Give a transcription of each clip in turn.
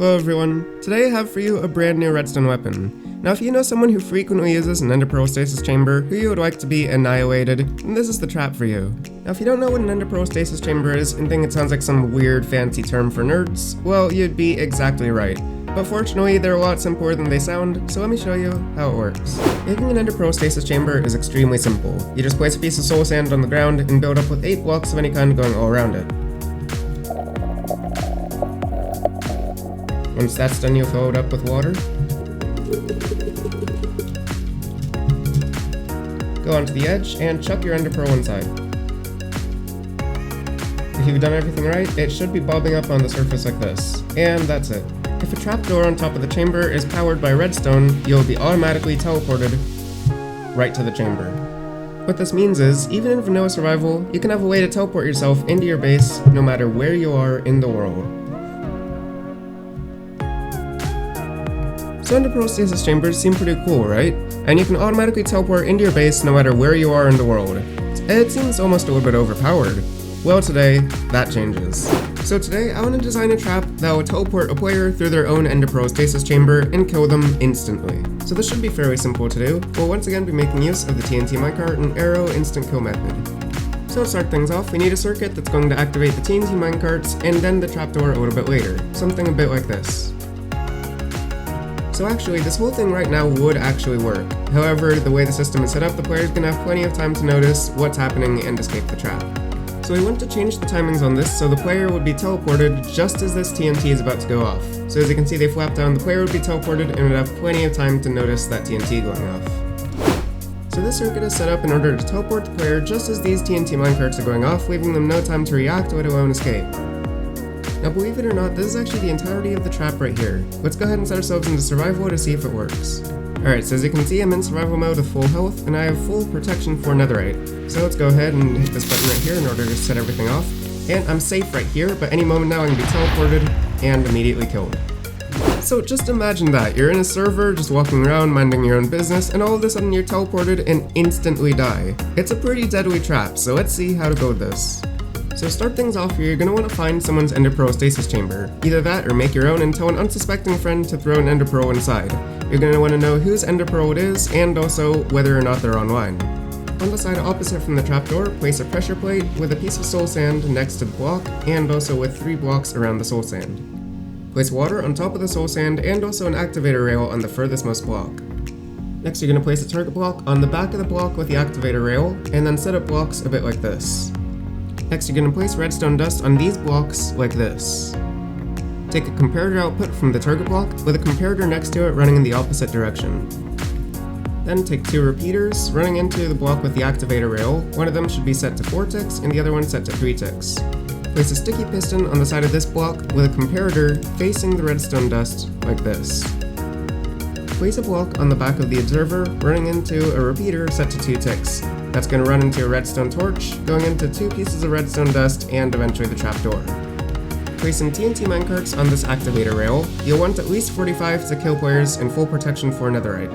Hello everyone, today I have for you a brand new redstone weapon. Now if you know someone who frequently uses an ender pearl stasis chamber who you would like to be annihilated, then this is the trap for you. Now if you don't know what an ender pearl stasis chamber is and think it sounds like some weird fancy term for nerds, well you'd be exactly right. But fortunately they're a lot simpler than they sound, so let me show you how it works. Making an ender pearl stasis chamber is extremely simple. You just place a piece of soul sand on the ground and build up with 8 blocks of any kind going all around it. Once that's done, you'll fill it up with water. Go onto the edge and chuck your ender pearl inside. If you've done everything right, it should be bobbing up on the surface like this. And that's it. If a trapdoor on top of the chamber is powered by redstone, you'll be automatically teleported right to the chamber. What this means is, even in vanilla survival, you can have a way to teleport yourself into your base no matter where you are in the world. So ender pearl stasis chambers seem pretty cool, right? And you can automatically teleport into your base no matter where you are in the world. It seems almost a little bit overpowered. Well today, that changes. So today, I want to design a trap that will teleport a player through their own ender pearl stasis chamber and kill them instantly. So this should be fairly simple to do. We'll once again be making use of the TNT minecart and arrow instant kill method. So to start things off, we need a circuit that's going to activate the TNT minecarts and then the trapdoor a little bit later. Something a bit like this. So actually, this whole thing right now would actually work. However, the way the system is set up, the player's gonna have plenty of time to notice what's happening and escape the trap. So we want to change the timings on this so the player would be teleported just as this TNT is about to go off. So as you can see, they flap down, the player would be teleported and would have plenty of time to notice that TNT going off. So this circuit is set up in order to teleport the player just as these TNT minecarts are going off, leaving them no time to react, let alone escape. Now believe it or not, this is actually the entirety of the trap right here. Let's go ahead and set ourselves into survival to see if it works. Alright, so as you can see, I'm in survival mode with full health, and I have full protection for netherite. So let's go ahead and hit this button right here in order to set everything off. And I'm safe right here, but any moment now I can be teleported and immediately killed. So just imagine that, you're in a server, just walking around, minding your own business, and all of a sudden you're teleported and instantly die. It's a pretty deadly trap, so let's see how to go with this. So to start things off here, you're going to want to find someone's ender pearl stasis chamber. Either that or make your own and tell an unsuspecting friend to throw an ender pearl inside. You're going to want to know whose ender pearl it is and also whether or not they're online. On the side opposite from the trapdoor, place a pressure plate with a piece of soul sand next to the block and also with 3 blocks around the soul sand. Place water on top of the soul sand and also an activator rail on the furthest most block. Next you're going to place a target block on the back of the block with the activator rail and then set up blocks a bit like this. Next, you're going to place redstone dust on these blocks like this. Take a comparator output from the target block with a comparator next to it running in the opposite direction. Then take 2 repeaters running into the block with the activator rail. One of them should be set to 4 ticks and the other one set to 3 ticks. Place a sticky piston on the side of this block with a comparator facing the redstone dust like this. Place a block on the back of the observer running into a repeater set to 2 ticks. That's going to run into a redstone torch, going into 2 pieces of redstone dust, and eventually the trapdoor. Placing TNT minecarts on this activator rail, you'll want at least 45 to kill players in full protection for netherite.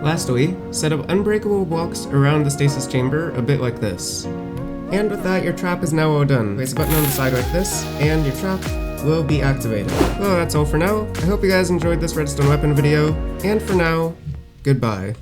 Lastly, set up unbreakable blocks around the stasis chamber a bit like this. And with that, your trap is now all done. Place a button on the side like this, and your trap will be activated. Well, that's all for now. I hope you guys enjoyed this redstone weapon video, and for now, goodbye.